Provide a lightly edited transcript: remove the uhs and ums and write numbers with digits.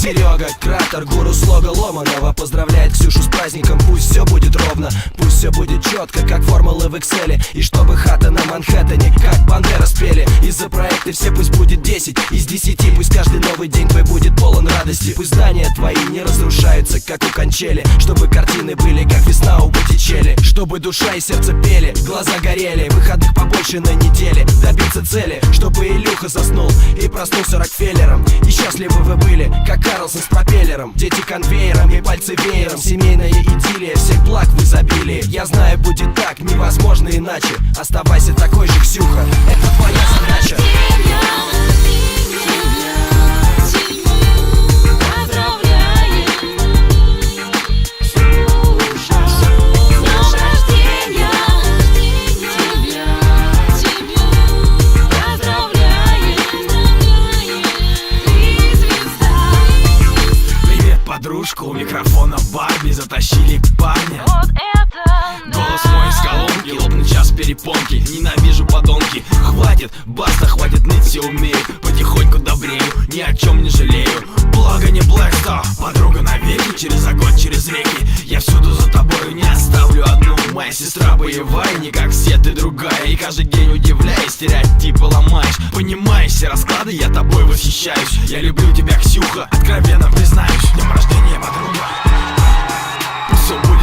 Серега, кратер, гуру слога ломаного, поздравляет Ксюшу с праздником. Пусть все будет ровно, пусть все будет четко, как формулы в Excel. И чтобы хата на Манхэттене, как Бандера спели. Из-за проекта все пусть будет 10 из 10. Пусть каждый новый день твой будет полон радости. Пусть здания твои не разрушаются, как у Кончели. Чтобы картины были, как весна у Боттичелли. Чтобы душа и сердце пели, глаза горели. Выходных побольше на неделе, добиться цели. Чтобы Илюха заснул и проснулся Рокфеллером. И счастливы вы были, как Карлсон с пропеллером. Дети конвейером и пальцы веером. Семейная идиллия, всех благ в изобилии. Я знаю, будет так, невозможно иначе. Оставайся такой же, Ксюха, это твоя задача. Подружку, у микрофона Барби затащили к парня. Вот это Голос мой из колонки, лопнут час перепонки. Ненавижу подонки, хватит, баста, хватит ныть, все умеют. Потихоньку добрею, ни о чем не жалею. Благо не Блэкстар, подруга навеки. Через огонь, через реки, я всюду за тобою не оставлю одну. Моя сестра боевая, не как все, ты другая. И каждый день удивляюсь, стереотипы ломаешь. Понимаешь все расклады, я тобой восхищаюсь. Я люблю тебя, Ксюха, откровенно признаюсь. С днем рождения, подруга. Пусть все будет